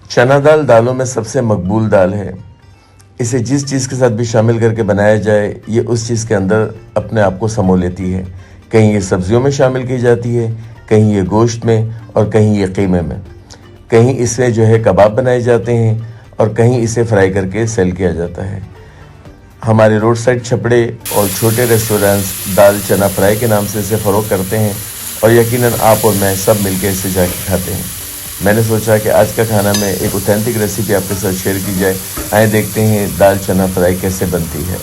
चना दाल दालों में सबसे मकबूल दाल है। इसे जिस चीज़ के साथ भी शामिल करके बनाया जाए, ये उस चीज़ के अंदर अपने आप को समो लेती है। कहीं ये सब्जियों में शामिल की जाती है, कहीं ये गोश्त में, और कहीं ये कीमे में। कहीं इससे जो है कबाब बनाए जाते हैं, और कहीं इसे फ्राई करके सेल किया जाता है। हमारे रोड साइड छपड़े और छोटे रेस्टोरेंट्स दाल चना फ्राई के नाम से इसे फ़रोग करते हैं, और यकीनन आप और मैं सब मिलकर इसे जाके खाते हैं। मैंने सोचा कि आज का खाना में एक ऑथेंटिक रेसिपी आपके साथ शेयर की जाए। आए देखते हैं दाल चना फ्राई कैसे बनती है।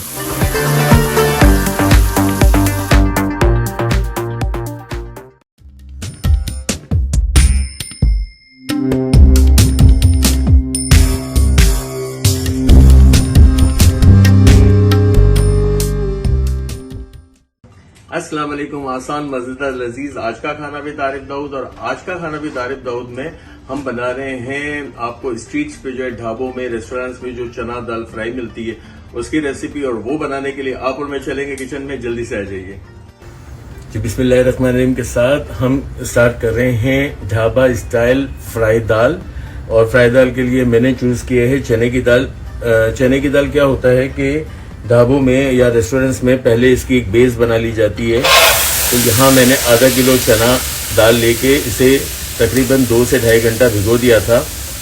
अस्सलाम वालेकुम। आसान मजेदार लजीज आज का खाना भी तारिफ दाऊद, और आज का खाना भी तारिफ दाऊद में हम बना रहे हैं आपको स्ट्रीट्स पे जो है ढाबों में रेस्टोरेंट्स में जो चना दाल फ्राई मिलती है उसकी रेसिपी। और वो बनाने के लिए आप और मैं चलेंगे किचन में, जल्दी से आ जाइए जी। बिस्मिल्लाहिर्रहमानिर्रहीम के साथ हम स्टार्ट कर रहे हैं ढाबा स्टाइल फ्राई दाल। और फ्राई दाल के लिए मैंने चूज किया है चने की दाल। चने की दाल क्या होता है कि ढाबों में या रेस्टोरेंट्स में पहले इसकी एक बेस बना ली जाती है। तो यहाँ मैंने आधा किलो चना दाल लेके इसे तकरीबन 2 से 2.5 घंटा भिगो दिया था।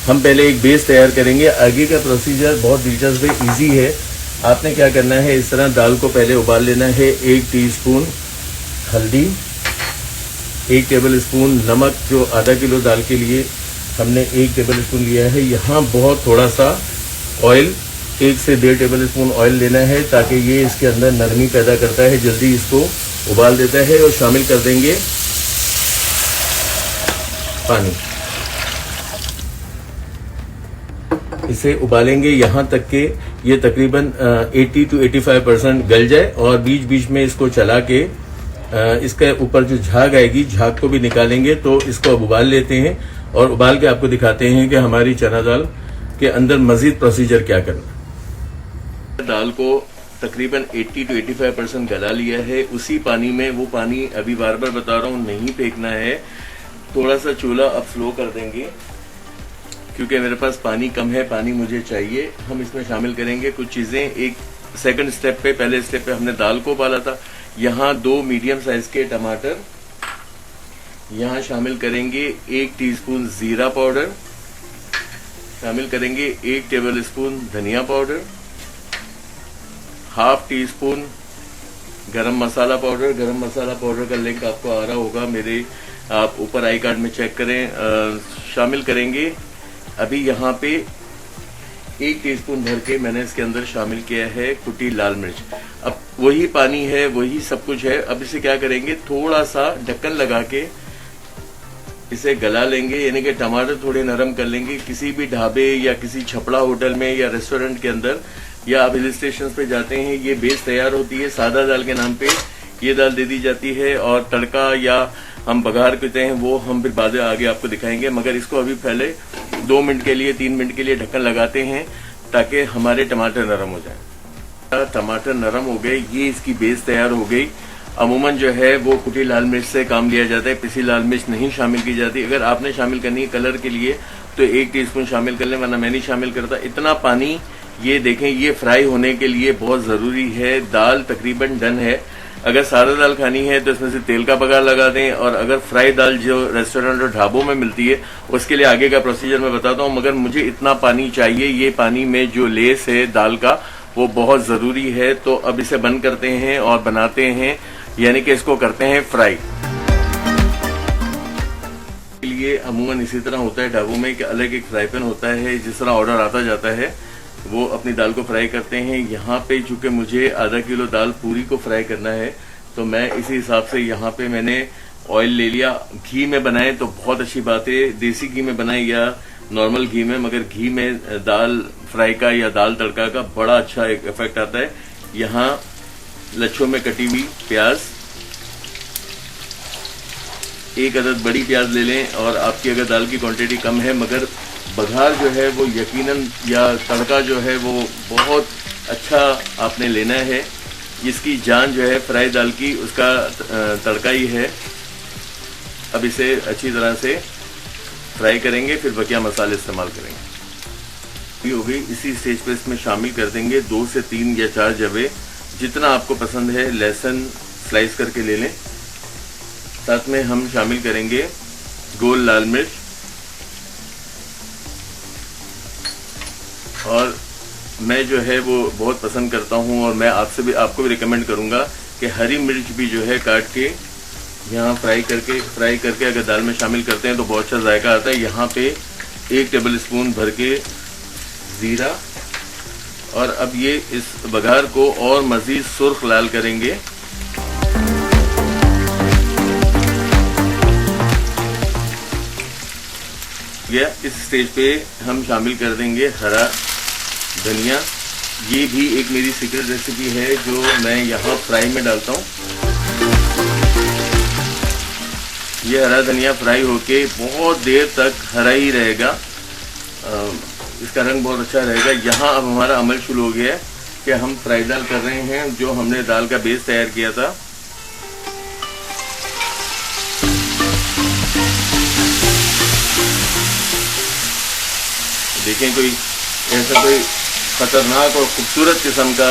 हम पहले एक बेस तैयार करेंगे। आगे का प्रोसीजर बहुत दिलचस्प है, ईजी है। आपने क्या करना है, इस तरह दाल को पहले उबाल लेना है। 1 टीस्पून हल्दी, 1 टेबल स्पून नमक, जो आधा किलो दाल के लिए हमने 1 टेबल स्पून लिया है। यहाँ बहुत थोड़ा सा ऑयल, 1 से 1.5 टेबल स्पून ऑयल लेना है, ताकि ये इसके अंदर नरमी पैदा करता है, जल्दी इसको उबाल देता है। और शामिल कर देंगे पानी। इसे उबालेंगे यहाँ तक कि ये तकरीबन 80 to 85% गल जाए, और बीच बीच में इसको चला के इसके ऊपर जो झाग आएगी, झाग को भी निकालेंगे। तो इसको अब उबाल लेते हैं, और उबाल के आपको दिखाते हैं कि हमारी चना दाल के अंदर मजीद प्रोसीजर क्या करना। दाल को तकरीबन 80 to 85% गला लिया है। उसी पानी में, वो पानी अभी बार बार बता रहा हूँ नहीं फेंकना है। थोड़ा सा चूल्हा अब स्लो कर देंगे, क्योंकि मेरे पास पानी कम है, पानी मुझे चाहिए। हम इसमें शामिल करेंगे कुछ चीजें। एक सेकंड स्टेप पे, पहले स्टेप पे हमने दाल को उबाला था। यहाँ 2 मीडियम साइज के टमाटर, यहाँ शामिल करेंगे 1 टीस्पून जीरा पाउडर, शामिल करेंगे 1 टेबल स्पून धनिया पाउडर, 1/2 टीस्पून गरम मसाला पाउडर। गरम मसाला पाउडर का लिंक आपको आ रहा होगा मेरे, आप ऊपर आई कार्ड में चेक करें। शामिल करेंगे अभी यहाँ पे 1 टीस्पून भर के मैंने इसके अंदर शामिल किया है कुटी लाल मिर्च। अब वही पानी है, वही सब कुछ है। अब इसे क्या करेंगे, थोड़ा सा ढक्कन लगा के इसे गला लेंगे, यानी कि टमाटर थोड़े नरम कर लेंगे। किसी भी ढाबे या किसी छपड़ा होटल में या रेस्टोरेंट के अंदर, या आप हिल स्टेशन पे जाते हैं, ये बेस तैयार होती है। सादा दाल के नाम पे ये दाल दे दी जाती है, और तड़का या हम बघार कहते हैं वो हम फिर बाद में आगे आपको दिखाएंगे। मगर इसको अभी पहले 2 मिनट के लिए, 3 मिनट के लिए ढक्कन लगाते हैं, ताकि हमारे टमाटर नरम हो जाए। टमाटर नरम हो गए, ये इसकी बेस तैयार हो गई। अमूमन जो है वो कुटी लाल मिर्च से काम लिया जाता है, पिसी लाल मिर्च नहीं शामिल की जाती। अगर आपने शामिल करनी है कलर के लिए तो 1 टीस्पून शामिल कर लें, वरना मैं नहीं शामिल करता। इतना पानी ये देखें, ये फ्राई होने के लिए बहुत जरूरी है। दाल तकरीबन डन है। अगर सादा दाल खानी है तो इसमें से तेल का बघार लगा दें, और अगर फ्राई दाल जो रेस्टोरेंट और ढाबों में मिलती है उसके लिए आगे का प्रोसीजर मैं बताता हूँ। मगर मुझे इतना पानी चाहिए, ये पानी में जो लेस है दाल का वो बहुत जरूरी है। तो अब इसे बंद करते हैं और बनाते हैं, यानी कि इसको करते हैं फ्राई। लिए अमूमन इसी तरह होता है ढाबों में कि अलग एक फ्राई पैन होता है, जिस तरह ऑर्डर आता जाता है वो अपनी दाल को फ्राई करते हैं। यहाँ पे चूंकि मुझे आधा किलो दाल पूरी को फ्राई करना है, तो मैं इसी हिसाब से यहाँ पे मैंने ऑयल ले लिया। घी में बनाए तो बहुत अच्छी बात है, देसी घी में बनाए या नॉर्मल घी में, मगर घी में दाल फ्राई का या दाल तड़का का बड़ा अच्छा एक इफेक्ट आता है। यहाँ लच्छों में कटी हुई प्याज, 1 अदद बड़ी प्याज ले लें। और आपकी अगर दाल की क्वांटिटी कम है, मगर बघार जो है वो यकीनन, या तड़का जो है वो बहुत अच्छा आपने लेना है। इसकी जान जो है फ्राई दाल की, उसका तड़का ही है। अब इसे अच्छी तरह से फ्राई करेंगे, फिर बकिया मसाले इस्तेमाल करेंगे। ये हो गई। इसी स्टेज पे इसमें शामिल कर देंगे 2 से 3 या 4 जवे, जितना आपको पसंद है लहसुन स्लाइस करके ले लें। साथ में हम शामिल करेंगे गोल लाल मिर्च, और मैं जो है वो बहुत पसंद करता हूँ, और मैं आपको भी रिकमेंड करूँगा कि हरी मिर्च भी जो है काट के यहाँ फ्राई करके अगर दाल में शामिल करते हैं तो बहुत अच्छा जायका आता है। यहाँ पे 1 टेबल स्पून भर के जीरा, और अब ये इस बघार को और मजीद सुर्ख लाल करेंगे। इस स्टेज पे हम शामिल कर देंगे हरा धनिया। ये भी एक मेरी सीक्रेट रेसिपी है जो मैं यहाँ फ्राई में डालता हूँ। ये हरा धनिया फ्राई होके बहुत देर तक हरा ही रहेगा, इसका रंग बहुत अच्छा रहेगा। यहाँ अब हमारा अमल शुरू हो गया है कि हम फ्राई दाल कर रहे हैं, जो हमने दाल का बेस तैयार किया था। देखें कोई ऐसा कोई खतरनाक और खूबसूरत किस्म का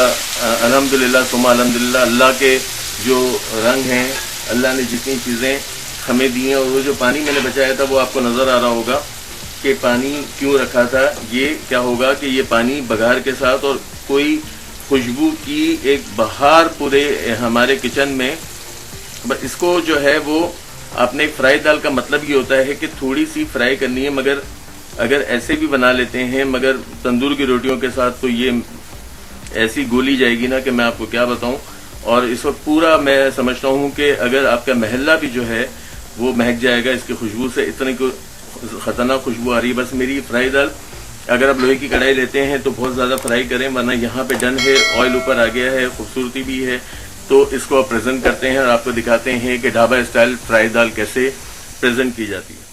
अल्हम्दुलिल्लाह सुम्मा अल्हम्दुलिल्लाह, अल्लाह के जो रंग हैं, अल्लाह ने जितनी चीज़ें हमें दी हैं, और वो जो पानी मैंने बचाया था वो आपको नज़र आ रहा होगा कि पानी क्यों रखा था। ये क्या होगा कि ये पानी बघार के साथ और कोई खुशबू की एक बहार पूरे हमारे किचन में, इसको जो है वो आपने फ्राई दाल का मतलब ये होता है कि थोड़ी सी फ्राई करनी है, मगर अगर ऐसे भी बना लेते हैं मगर तंदूर की रोटियों के साथ तो ये ऐसी गोली जाएगी ना कि मैं आपको क्या बताऊं। और इस वक्त पूरा मैं समझता हूं कि अगर आपका महल्ला भी जो है वो महक जाएगा इसकी खुशबू से, इतनी खतरनाक खुशबू आ रही है। बस मेरी फ्राई दाल, अगर आप लोहे की कढ़ाई लेते हैं तो बहुत ज़्यादा फ्राई करें, वरना यहाँ पे डन है, ऑयल ऊपर आ गया है, खूबसूरती भी है। तो इसको आप प्रेजेंट करते हैं और आपको दिखाते हैं कि ढाबा स्टाइल फ्राई दाल कैसे प्रेजेंट की जाती है।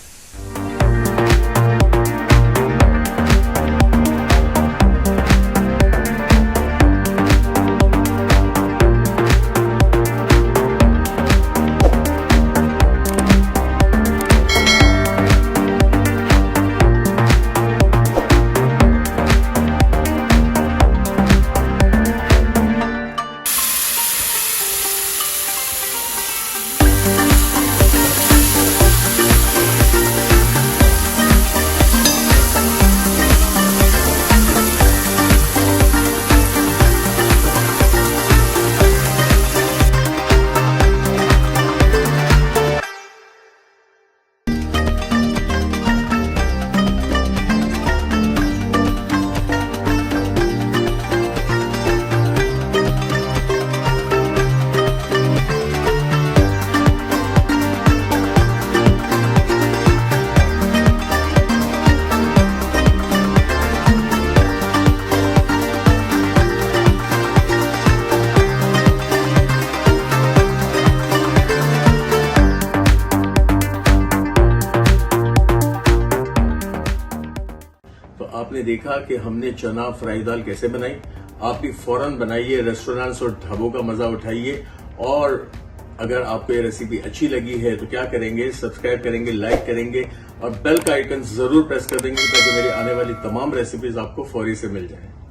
आपने देखा कि हमने चना फ्राई दाल कैसे बनाई। आप भी फौरन बनाइए, रेस्टोरेंट्स और ढाबों का मजा उठाइए। और अगर आपको ये रेसिपी अच्छी लगी है तो क्या करेंगे, सब्सक्राइब करेंगे, लाइक करेंगे और बेल का आइकन जरूर प्रेस कर देंगे ताकि मेरी आने वाली तमाम रेसिपीज आपको फौरी से मिल जाए।